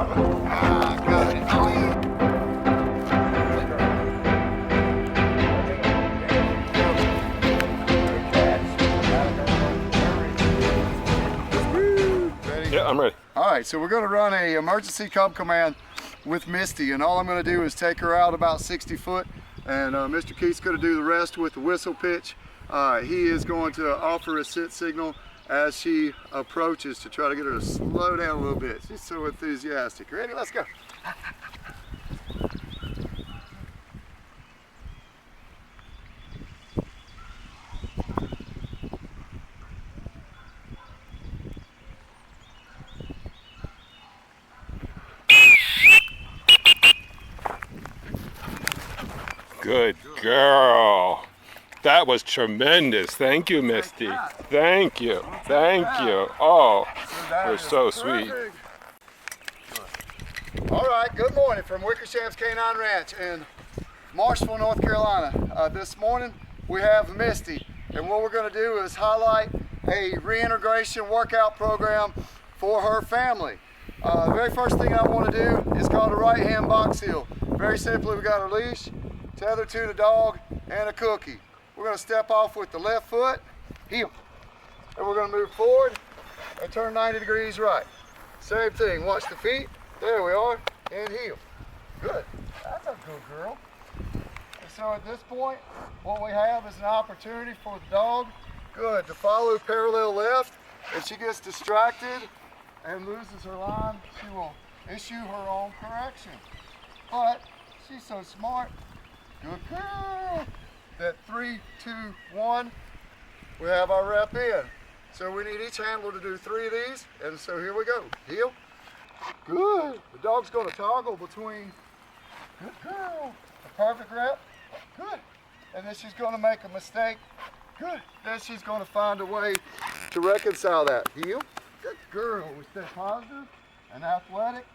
Good. Ready? Yeah, I'm ready. All right, so we're going to run a emergency cub command with Misty, and all I'm going to do is take her out about 60 foot, and Mr. Keith's going to do the rest with the whistle pitch. He is going to offer a sit signal as she approaches to try to get her to slow down a little bit. She's so enthusiastic. Ready? Let's go. Good girl. That was tremendous. Thank you, Misty. Thank you. Thank you. Oh, you're so sweet. All right, good morning from Wickersham's Canine Ranch in Marshville, North Carolina. This morning we have Misty, and what we're going to do is highlight a reintegration workout program for her family. The very first thing I want to do is called a right hand box heel. Very simply, we got a leash, tethered to the dog, and a cookie. We're going to step off with the left foot, heel, and we're going to move forward and turn 90 degrees right. Same thing, watch the feet, there we are, and heel. Good, that's a good girl. And so at this point, what we have is an opportunity for the dog, good, to follow parallel left. If she gets distracted and loses her line, she will issue her own correction. But she's so smart, good girl. That 3, 2, 1, we have our rep in. So we need each handler to do 3 of these, and so here we go. Heel, good. The dog's gonna toggle between, good girl, the perfect rep, good. And then she's gonna make a mistake, good. Then she's gonna find a way to reconcile that. Heel, good girl. We stay positive and athletic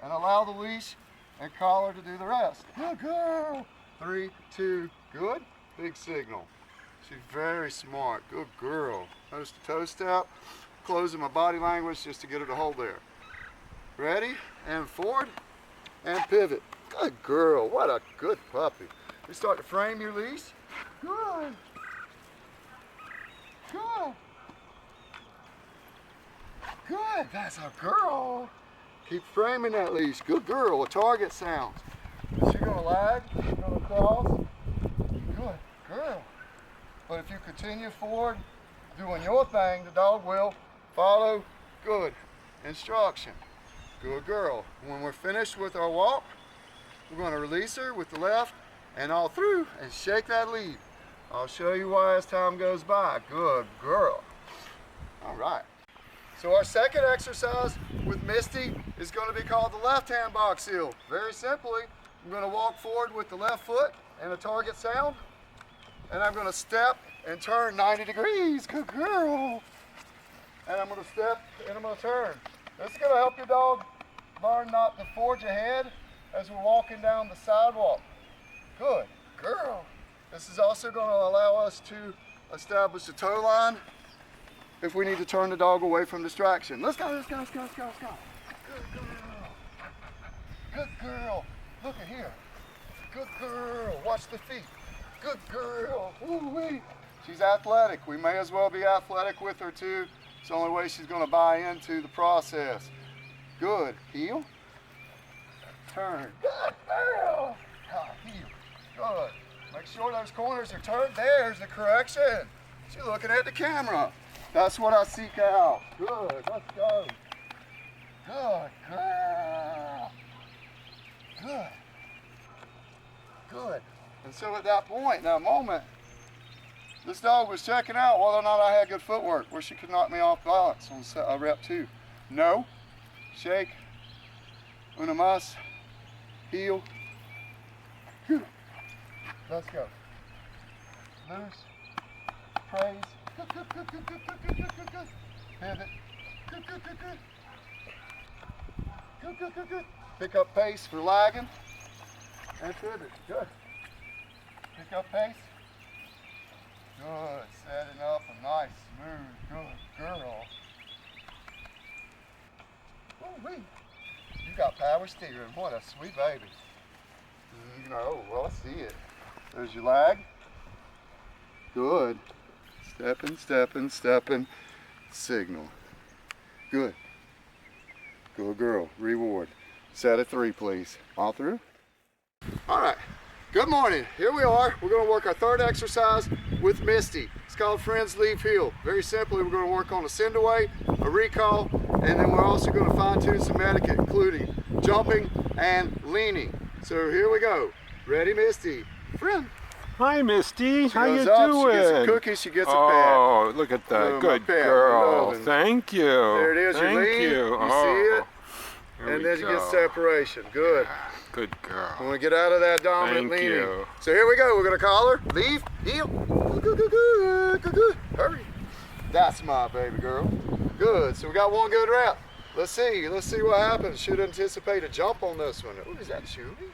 and allow the leash and collar to do the rest. Good girl. 3, 2, good. Big signal. She's very smart. Good girl. Nose to toe step. Closing my body language just to get her to hold there. Ready? And forward. And pivot. Good girl. What a good puppy. You start to frame your leash. Good. Good. Good. That's a girl. Keep framing that leash. Good girl. A target sounds. Is she gonna lag? She's gonna cross? Good girl. But if you continue forward, doing your thing, the dog will follow. Good instruction. Good girl. When we're finished with our walk, we're gonna release her with the left and all through and shake that lead. I'll show you why as time goes by. Good girl. All right. So our second exercise with Misty is going to be called the left hand box heel. Very simply, I'm going to walk forward with the left foot and a target sound, and I'm going to step and turn 90 degrees. Good girl. And I'm going to step and I'm going to turn. This is going to help your dog learn not to forge ahead as we're walking down the sidewalk. Good girl. This is also going to allow us to establish a toe line if we need to turn the dog away from distraction. Let's go, let's go, let's go, let's go, let's go. Good girl. Good girl. Look at here. Good girl. Watch the feet. Good girl. Ooh-wee. She's athletic. We may as well be athletic with her too. It's the only way she's going to buy into the process. Good. Heel. Turn. Good girl. Heel. Good. Make sure those corners are turned. There's the correction. She's looking at the camera. That's what I seek out. Good, let's go. Good girl. Good. Good. And so at that point, in that moment, this dog was checking out whether or not I had good footwork, where she could knock me off balance on rep 2. No. Shake. Una mas. Heel. Let's go. Loose. Praise. Good, good, good, good, good, good, good, good, good, good. Pivot. Good, good, good, good. Good, good, good, good. Pick up pace for lagging. And pivot. Good. Pick up pace. Good. Setting up a nice, smooth, good girl. Ooh-wee. You got power steering. What a sweet baby. No, well, I see it. There's your lag. Good. Stepping, stepping, stepping. Signal. Good. Good girl. Reward. Set of 3, please. All through. All right. Good morning. Here we are. We're going to work our third exercise with Misty. It's called Friends Leave Heel. Very simply, we're going to work on a send away, a recall, and then we're also going to fine tune some etiquette, including jumping and leaning. So here we go. Ready, Misty? Friend. Hi, Misty. How you up, doing? She gets a cookie. She gets a pet. Oh, look at that. Oh, good pet. girl. Thank you. There it is. Thank you lean. you. You see it? And then you get go. separation. Good. Good girl. I want to get out of that dominant Thank leaning. you. So here we go. We're going to call her. Leave. Heel. Good. Hurry. That's my baby girl. Good. So we got one good rep. Let's see what happens. Should anticipate a jump on this one. Oh, is that Chewy?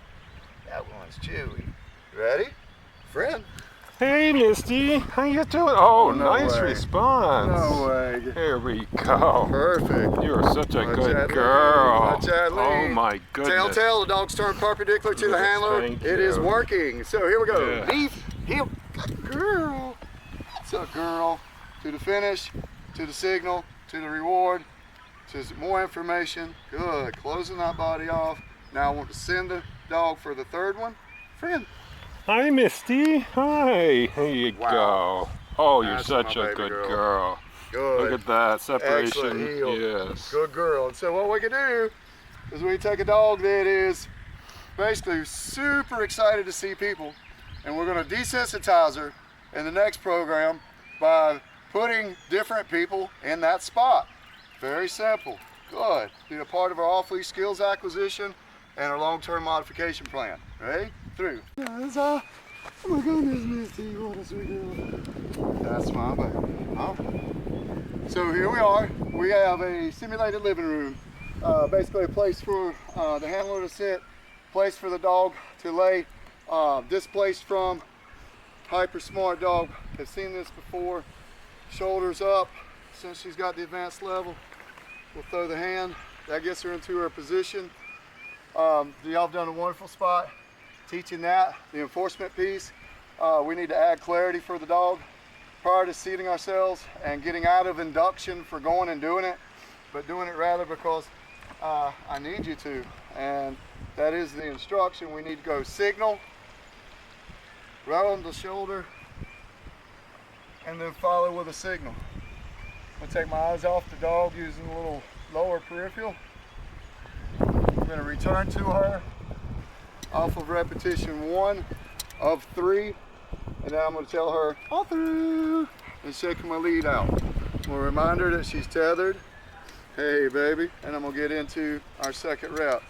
That one's Chewy. Ready? Friend. Hey, Misty. How you doing? Oh, No nice way. response. No way. Here we go. Perfect. You're such a Watch good that girl. lead. Watch that Oh lead. my goodness. Tail, the dog's turned perpendicular to the Yes, handler. thank It is you. working. So here we go. Yeah. Leave, heel, good girl. That's a girl. To the finish, to the signal, to the reward, to more information. Good. Closing that body off. Now I want to send the dog for the third one. Friend. Hi, Misty. Hi. Here you Wow. go. Oh, you're That's such my a baby good girl. girl. Good. Look at that separation. Excellent heel. Yes. Good girl. And so what we can do is we take a dog that is basically super excited to see people, and we're going to desensitize her in the next program by putting different people in that spot. Very simple. Good. Be a part of our off-leash skills acquisition and our long-term modification plan. Ready? Through. Oh my goodness, Misty, what a sweet girl. That's my baby. All right. So here we are. We have a simulated living room. Basically a place for the handler to sit, place for the dog to lay, displaced from. Hyper smart dog. Have seen this before. Shoulders up. Since she's got the advanced level, we'll throw the hand. That gets her into her position. Y'all have done a wonderful spot teaching that. The enforcement piece. We need to add clarity for the dog prior to seating ourselves and getting out of induction for going and doing it, but doing it rather because I need you to, and that is the instruction. We need to go signal, round the shoulder, and then follow with a signal. I'm gonna take my eyes off the dog using a little lower peripheral. I'm gonna return to her off of repetition 1 of 3, and now I'm gonna tell her all through and shaking my lead out. I'm gonna remind her that she's tethered. Hey baby, and I'm gonna get into our second rep.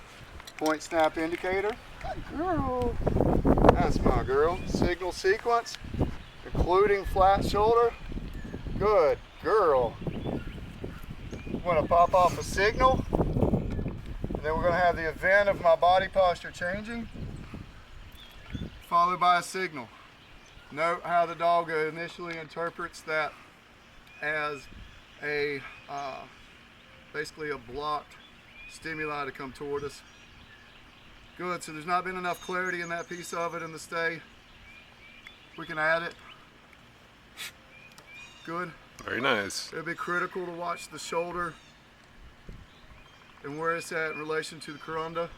Point snap indicator. Good girl. That's my girl. Signal sequence, including flat shoulder. Good girl. I'm gonna pop off a signal, and then we're gonna have the event of my body posture changing, followed by a signal. Note how the dog initially interprets that as a basically a blocked stimuli to come toward us. Good, so there's not been enough clarity in that piece of it in the stay. We can add it. Good. Very nice. It'll be critical to watch the shoulder and where it's at in relation to the corunda.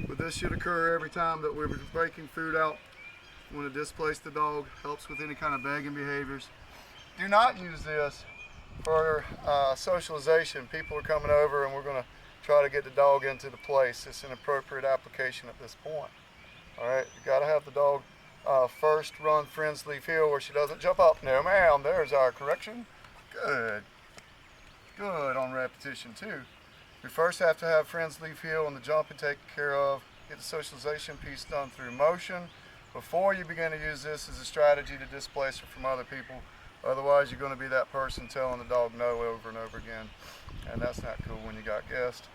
But this should occur every time that we're breaking food out. We want to displace the dog, helps with any kind of begging behaviors. Do not use this for socialization. People are coming over and we're going to try to get the dog into the place. It's an appropriate application at this point. All right, you got to have the dog first run Friends Leave Heel where she doesn't jump up. No ma'am, there's our correction. Good. Good on repetition 2. We first have to have Friends Leave Heel and the jumping taken care of. Get the socialization piece done through motion before you begin to use this as a strategy to displace her from other people. Otherwise, you're going to be that person telling the dog no over and over again. And that's not cool when you got guests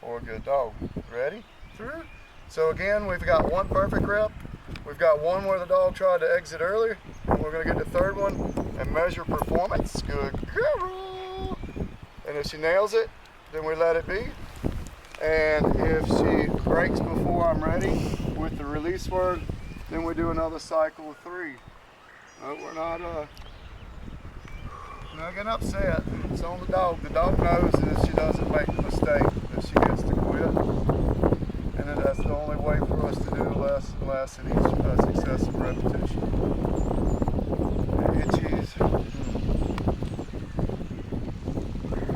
or a good dog. Ready? Through. So again, we've got one perfect rep. We've got one where the dog tried to exit earlier. And we're going to get the third one and measure performance. Good girl. And if she nails it, then we let it be. And if she breaks before I'm ready with the release word, then we do another cycle of 3. But we're not getting upset. It's on the dog. The dog knows that if she doesn't make a mistake, that she gets to quit. And then that's the only way for us to do less and less in each successive repetition. Itchies.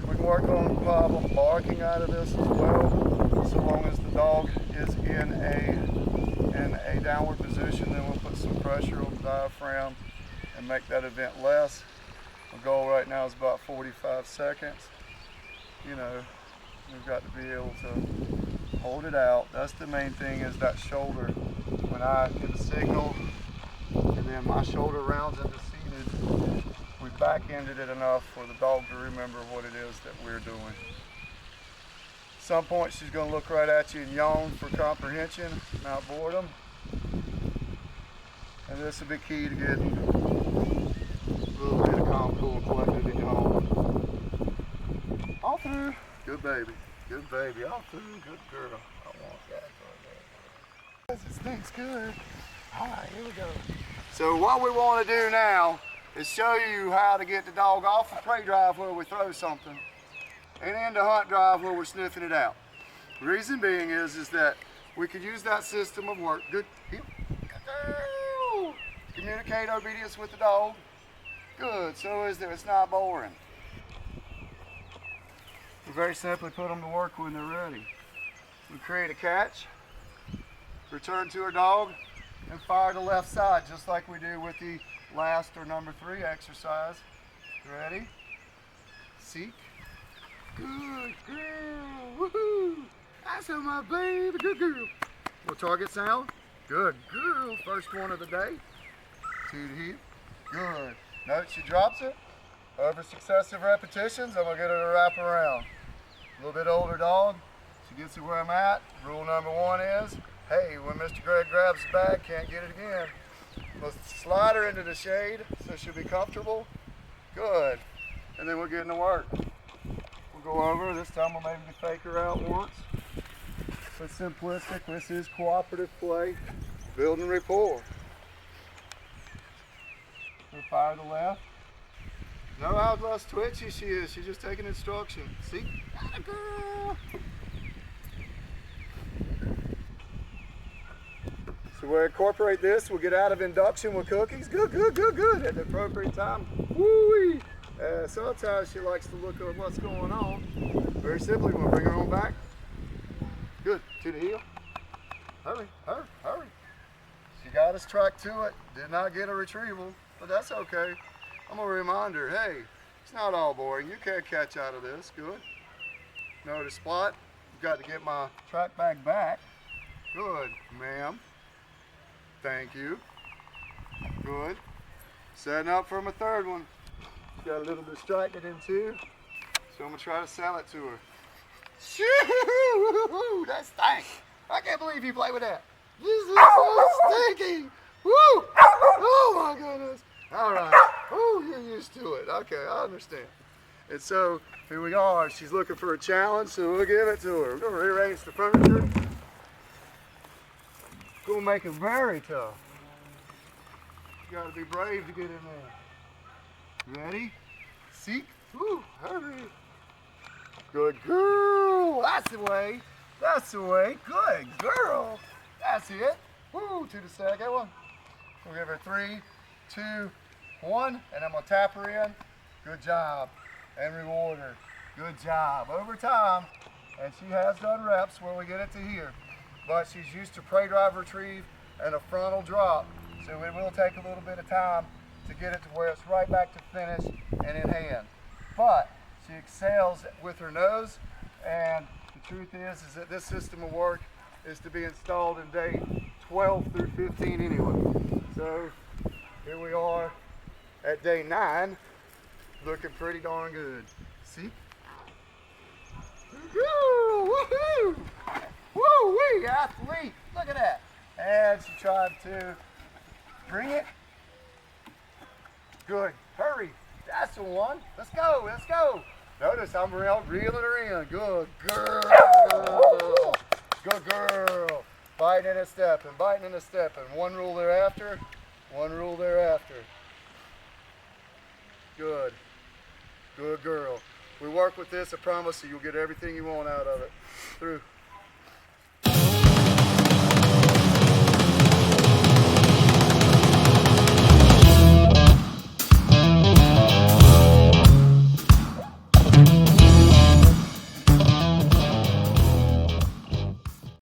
We can work on the problem barking out of this as well. So long as the dog is in a downward position, then we'll put some pressure on the diaphragm and make that event less. My goal right now is about 45 seconds. You know, we've got to be able to hold it out. That's the main thing, is that shoulder. When I give a signal and then my shoulder rounds into seated, we back-ended it enough for the dog to remember what it is that we're doing. At some point she's going to look right at you and yawn for comprehension, not boredom. And this will be key to getting a little bit of calm, cool, and collected in your home. All through. Good baby. Good baby. All through. Good girl. I want that. It stinks good. All right, here we go. So what we want to do now is show you how to get the dog off of prey drive where we throw something and into hunt drive where we're sniffing it out. The reason being is that we could use that system of work. Good. Good girl. Communicate obedience with the dog. Good, so is there. It's not boring. We very simply put them to work when they're ready. We create a catch, return to our dog, and fire the left side, just like we do with the last or number 3 exercise. Ready? Seek. Good girl. Woohoo! That's my baby. Good girl. Well, target sound. Good girl. First one of the day. 2 to heel. Good. Note she drops it. Over successive repetitions, I'm going to get her to wrap around. A little bit older dog. She gets it where I'm at. Rule number 1 is, hey, when Mr. Greg grabs the bag, can't get it again. Let's slide her into the shade so she'll be comfortable. Good. And then we'll get into work. We'll go over. This time we'll maybe fake her out once. It's simplistic. This is cooperative play. Building rapport. We'll fire the left. Know how less twitchy she is. She's just taking instruction. See? Got a girl. So we'll incorporate this. We'll get out of induction with cookies. Good, good, good, good. At the appropriate time. Woo-wee. Sometimes she likes to look at what's going on. Very simply, we'll bring her on back. Good. To the heel. Hurry, hurry, hurry. She got us tracked to it. Did not get a retrieval, but that's okay. I'm going to remind her, hey, it's not all boring. You can't catch out of this. Good. Know the spot. I've got to get my track bag back. Good, ma'am. Thank you. Good. Setting up for my 3rd one. Got a little distracted in 2, so I'm going to try to sell it to her. Shoo! That stank. I can't believe you play with that. This is so stinky. Woo! Oh my goodness. All right. Oh, you're used to it. Okay, I understand. And so here we are. She's looking for a challenge, so we'll give it to her. We're going to rearrange the furniture. Going to make it very tough. You got to be brave to get in there. Ready? Seek. Woo, hurry. Good girl. That's the way. That's the way. Good girl. That's it. Woo, to the second one. We'll give her 3, 2, 1, and I'm going to tap her in. Good job. And reward her. Good job. Over time, and she has done reps where we get it to here, but she's used to prey drive retrieve and a frontal drop, so it will take a little bit of time to get it to where it's right back to finish and in hand. But she excels with her nose, and the truth is that this system of work is to be installed in day 12 through 15 anyway. So here we are at day 9, looking pretty darn good. See? Woohoo! Woo-wee, athlete! Look at that. And she tried to bring it. Good. Hurry. That's the one. Let's go. Let's go. Notice I'm reeling her in. Good girl. biting in a step and biting in a step, and one rule thereafter, one rule thereafter. Good. Good girl. We work with this, I promise you, you'll get everything you want out of it. Through.